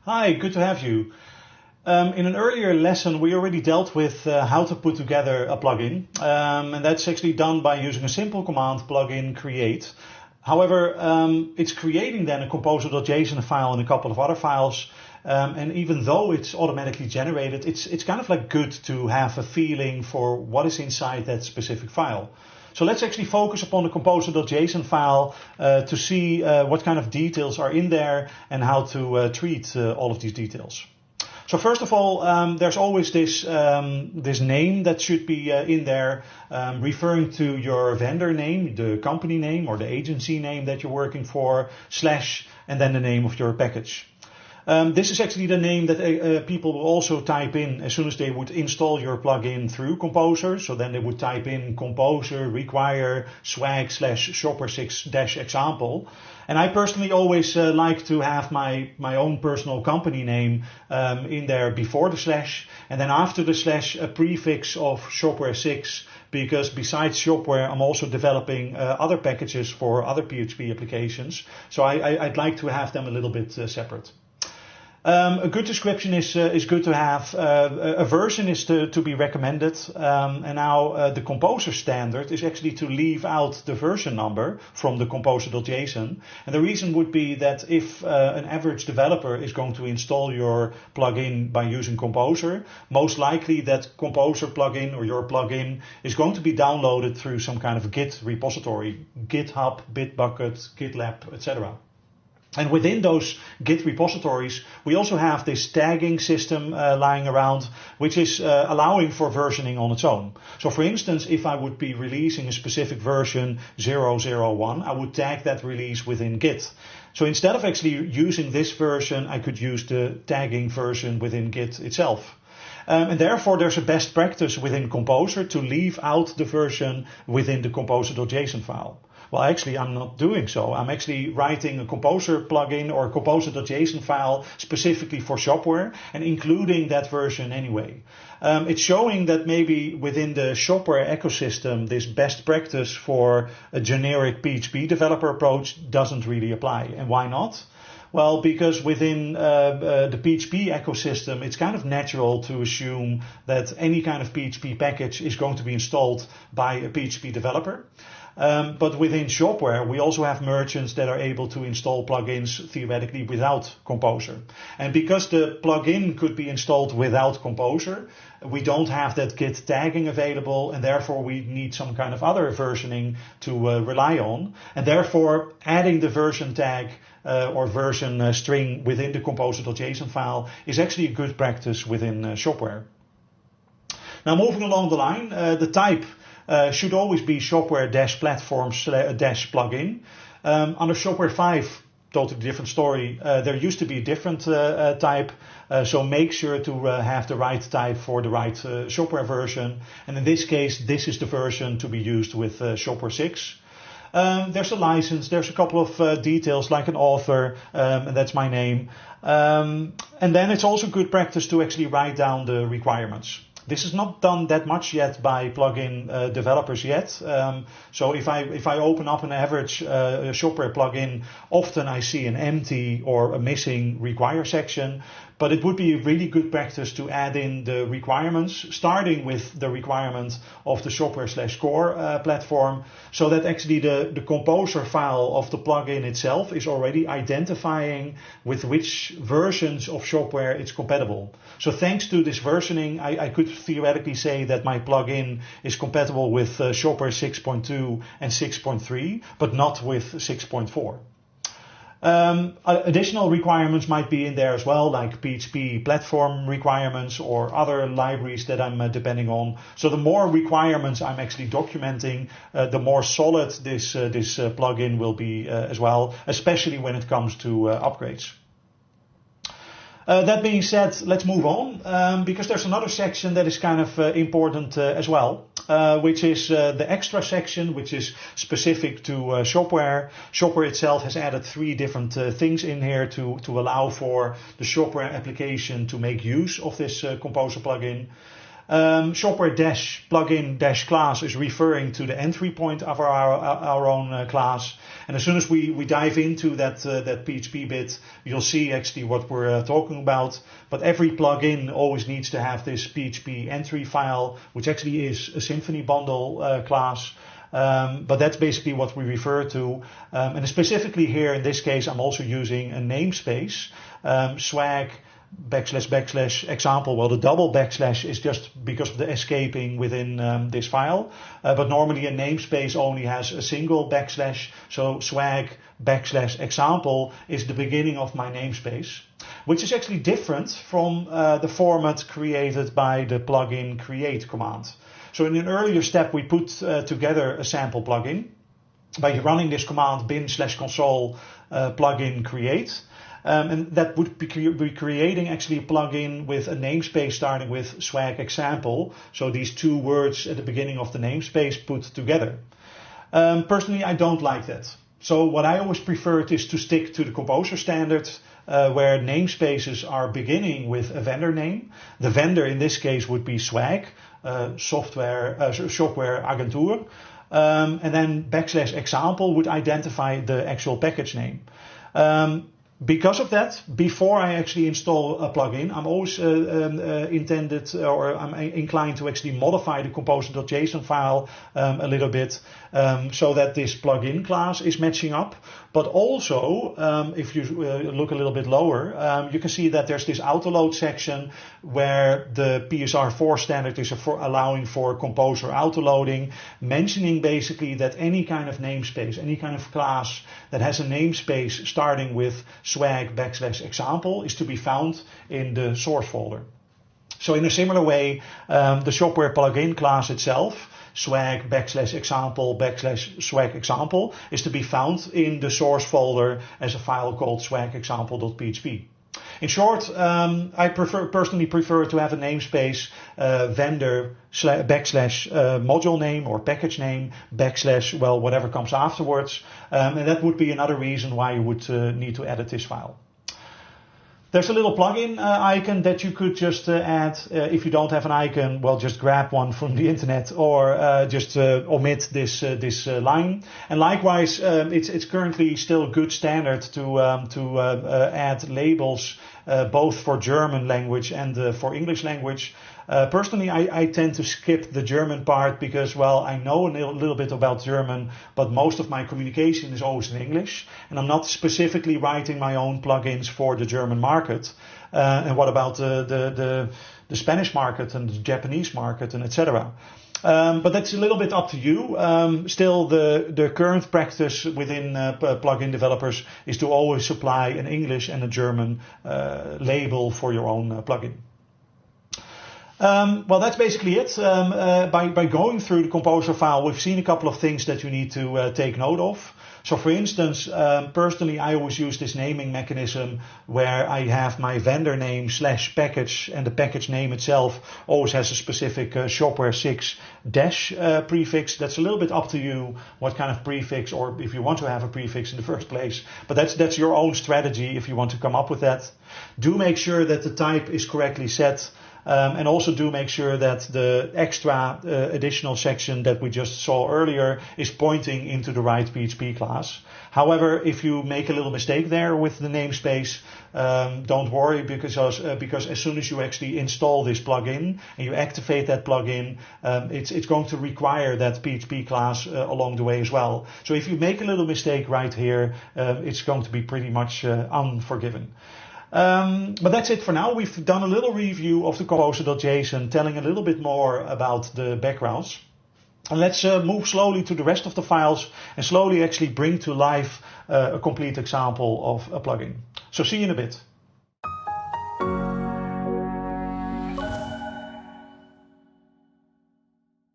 Hi, good to have you. In an earlier lesson, we already dealt with how to put together a plugin, and that's actually done by using a simple command, plugin create. However, it's creating then a composer.json file and a couple of other files, and even though it's automatically generated, it's kind of like good to have a feeling for what is inside that specific file. So let's actually focus upon the composer.json file to see what kind of details are in there and how to treat all of these details. So first of all, there's always this name that should be in there, referring to your vendor name, the company name or the agency name that you're working for, slash, and then the name of your package. This is actually the name that people will also type in as soon as they would install your plugin through Composer. So then they would type in composer require swag / shopware 6 - example. And I personally always like to have my own personal company name in there before the slash, and then after the slash a prefix of Shopware 6, because besides Shopware I'm also developing other packages for other PHP applications. So I'd like to have them a little bit separate. A good description is good to have. A version is to be recommended. And now the Composer standard is actually to leave out the version number from the composer.json. And the reason would be that if an average developer is going to install your plugin by using Composer, most likely that Composer plugin or your plugin is going to be downloaded through some kind of Git repository, GitHub, Bitbucket, GitLab, etc. And within those Git repositories, we also have this tagging system lying around, which is allowing for versioning on its own. So for instance, if I would be releasing a specific version 001, I would tag that release within Git. So instead of actually using this version, I could use the tagging version within Git itself. And therefore, there's a best practice within Composer to leave out the version within the composer.json file. Well, actually, I'm not doing so. I'm actually writing a Composer plugin or a composer.json file specifically for Shopware and including that version anyway. It's showing that maybe within the Shopware ecosystem, this best practice for a generic PHP developer approach doesn't really apply. And why not? Well, because within the PHP ecosystem, it's kind of natural to assume that any kind of PHP package is going to be installed by a PHP developer. But within Shopware, we also have merchants that are able to install plugins theoretically without Composer. And because the plugin could be installed without Composer, we don't have that Git tagging available, and therefore we need some kind of other versioning to rely on. And therefore, adding the version tag or version string within the composer.json file is actually a good practice within Shopware. Now, moving along the line, the type should always be Shopware-platform-plugin. Under Shopware 5, totally different story. There used to be a different type, so make sure to have the right type for the right Shopware version. And in this case, this is the version to be used with Shopware 6. There's a license, there's a couple of details like an author, and that's my name. And then it's also good practice to actually write down the requirements. This is not done that much yet by plugin developers yet. So if I open up an average Shopware plugin, often I see an empty or a missing require section. But it would be a really good practice to add in the requirements, starting with the requirement of the Shopware/core platform, so that actually the composer file of the plugin itself is already identifying with which versions of Shopware it's compatible. So thanks to this versioning, I could theoretically say that my plugin is compatible with Shopware 6.2 and 6.3, but not with 6.4. Additional requirements might be in there as well, like PHP platform requirements or other libraries that I'm depending on. So the more requirements I'm actually documenting, the more solid this plugin will be as well, especially when it comes to upgrades. That being said, let's move on, because there's another section that is kind of important as well, which is the extra section, which is specific to Shopware. Shopware itself has added 3 different things in here to allow for the Shopware application to make use of this Composer plugin. Shopware dash plugin dash class is referring to the entry point of our own class. And as soon as we dive into that PHP bit, you'll see actually what we're talking about. But every plugin always needs to have this PHP entry file, which actually is a Symfony bundle class. But that's basically what we refer to. And specifically here in this case, I'm also using a namespace, swag / example. Well, the double backslash is just because of the escaping within this file. But normally a namespace only has a single backslash. So swag / example is the beginning of my namespace, which is actually different from the format created by the plugin create command. So in an earlier step, we put together a sample plugin by running this command bin / console plugin create. And that would be creating actually a plugin with a namespace starting with swag example. So these two words at the beginning of the namespace put together. Personally, I don't like that. So what I always prefer is to stick to the Composer standard, where namespaces are beginning with a vendor name. The vendor in this case would be swag, Shopware Agentur. And then / example would identify the actual package name. Because of that, before I actually install a plugin, I'm always I'm inclined to actually modify the composer.json file a little bit so that this plugin class is matching up. But also, if you look a little bit lower, you can see that there's this autoload section where the PSR4 standard is allowing for composer autoloading, mentioning basically that any kind of namespace, any kind of class that has a namespace starting with swag / example is to be found in the source folder. So in a similar way, the Shopware plugin class itself, swag / example / swag example, is to be found in the source folder as a file called swag-example.php. In short, I personally prefer to have a namespace vendor / module name or package name / well, whatever comes afterwards. And that would be another reason why you would need to edit this file. There's a little plugin icon that you could just add. If you don't have an icon, well, just grab one from the internet or just omit this line. And likewise, it's currently still good standard to add labels both for German language and for English language. Personally, I tend to skip the German part because, well, I know a little bit about German, but most of my communication is always in English, and I'm not specifically writing my own plugins for the German market. And what about the Spanish market and the Japanese market and etc. But that's a little bit up to you. Still, the current practice within plugin developers is to always supply an English and a German label for your own plugin. Well, that's basically it. By going through the Composer file, we've seen a couple of things that you need to take note of. So for instance, personally, I always use this naming mechanism where I have my vendor name / package, and the package name itself always has a specific Shopware 6 dash prefix. That's a little bit up to you what kind of prefix, or if you want to have a prefix in the first place. But that's your own strategy if you want to come up with that. Do make sure that the type is correctly set. And also do make sure that the extra additional section that we just saw earlier is pointing into the right PHP class. However, if you make a little mistake there with the namespace, don't worry, because as soon as you actually install this plugin and you activate that plugin, it's going to require that PHP class along the way as well. So if you make a little mistake right here, it's going to be pretty much unforgiven. But that's it for now. We've done a little review of the composer.json, telling a little bit more about the backgrounds. And let's move slowly to the rest of the files and slowly actually bring to life a complete example of a plugin. So see you in a bit.